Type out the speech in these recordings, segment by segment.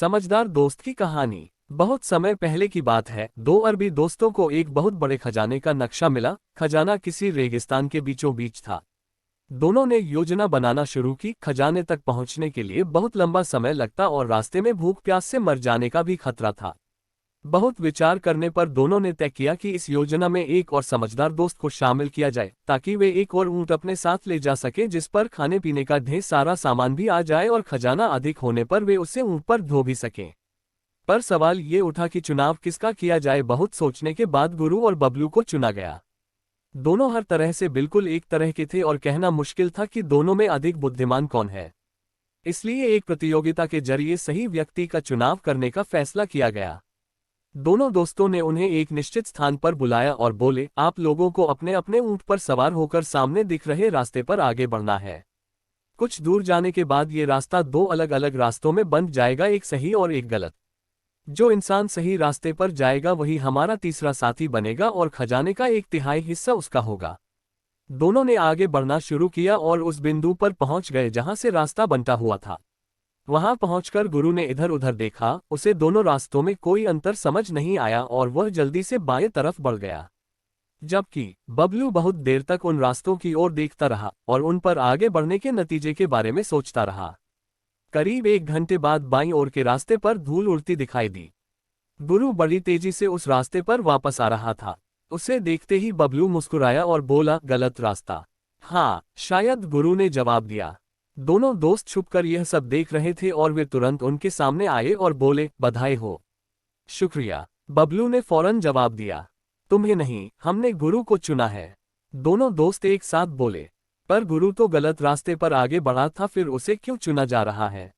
समझदार दोस्त की कहानी। बहुत समय पहले की बात है, दो अरबी दोस्तों को एक बहुत बड़े खजाने का नक्शा मिला। खजाना किसी रेगिस्तान के बीचों बीच था। दोनों ने योजना बनाना शुरू की। खजाने तक पहुंचने के लिए बहुत लंबा समय लगता और रास्ते में भूख प्यास से मर जाने का भी खतरा था। बहुत विचार करने पर दोनों ने तय किया कि इस योजना में एक और समझदार दोस्त को शामिल किया जाए, ताकि वे एक और ऊंट अपने साथ ले जा सके जिस पर खाने पीने का ढेर सारा सामान भी आ जाए और खजाना अधिक होने पर वे उसे ऊंट पर ढो भी सकें। पर सवाल ये उठा कि चुनाव किसका किया जाए। बहुत सोचने के बाद गुरु और बबलू को चुना गया। दोनों हर तरह से बिल्कुल एक तरह के थे और कहना मुश्किल था कि दोनों में अधिक बुद्धिमान कौन है। इसलिए एक प्रतियोगिता के जरिए सही व्यक्ति का चुनाव करने का फैसला किया गया। दोनों दोस्तों ने उन्हें एक निश्चित स्थान पर बुलाया और बोले, आप लोगों को अपने अपने ऊंट पर सवार होकर सामने दिख रहे रास्ते पर आगे बढ़ना है। कुछ दूर जाने के बाद ये रास्ता दो अलग अलग रास्तों में बंट जाएगा, एक सही और एक गलत। जो इंसान सही रास्ते पर जाएगा वही हमारा तीसरा साथी बनेगा और खजाने का 1/3 हिस्सा उसका होगा। दोनों ने आगे बढ़ना शुरू किया और उस बिंदु पर पहुंच गए जहां से रास्ता बंटा हुआ था। वहां पहुंचकर गुरु ने इधर उधर देखा। उसे दोनों रास्तों में कोई अंतर समझ नहीं आया और वह जल्दी से बाएं तरफ बढ़ गया। जबकि बबलू बहुत देर तक उन रास्तों की ओर देखता रहा और उन पर आगे बढ़ने के नतीजे के बारे में सोचता रहा। करीब 1 घंटे बाद बाईं ओर के रास्ते पर धूल उड़ती दिखाई दी। गुरु बड़ी तेजी से उस रास्ते पर वापस आ रहा था। उसे देखते ही बबलू मुस्कुराया और बोला, गलत रास्ता। हाँ, शायद, गुरु ने जवाब दिया। दोनों दोस्त छुपकर यह सब देख रहे थे और वे तुरंत उनके सामने आए और बोले, बधाई हो। शुक्रिया, बबलू ने फौरन जवाब दिया। तुम्हें नहीं, हमने गुरु को चुना है। दोनों दोस्त एक साथ बोले, पर गुरु तो गलत रास्ते पर आगे बढ़ा था, फिर उसे क्यों चुना जा रहा है?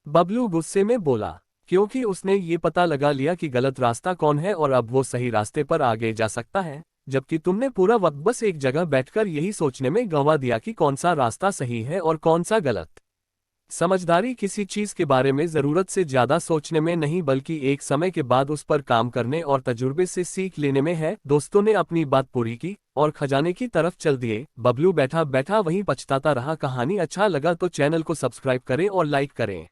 बबलू गुस्से में बोला, क्योंकि उसने ये पता लगा लिया कि गलत रास्ता कौन है और अब वो सही रास्ते पर आगे जा सकता है, जबकि तुमने पूरा वक्त बस एक जगह बैठकर यही सोचने में गंवा दिया कि कौन सा रास्ता सही है और कौन सा गलत। समझदारी किसी चीज के बारे में जरूरत से ज्यादा सोचने में नहीं, बल्कि एक समय के बाद उस पर काम करने और तजुर्बे से सीख लेने में है। दोस्तों ने अपनी बात पूरी की और खजाने की तरफ चल दिए। बबलू बैठा बैठा वहीं पछताता रहा। कहानी अच्छा लगा तो चैनल को सब्सक्राइब करें और लाइक करें।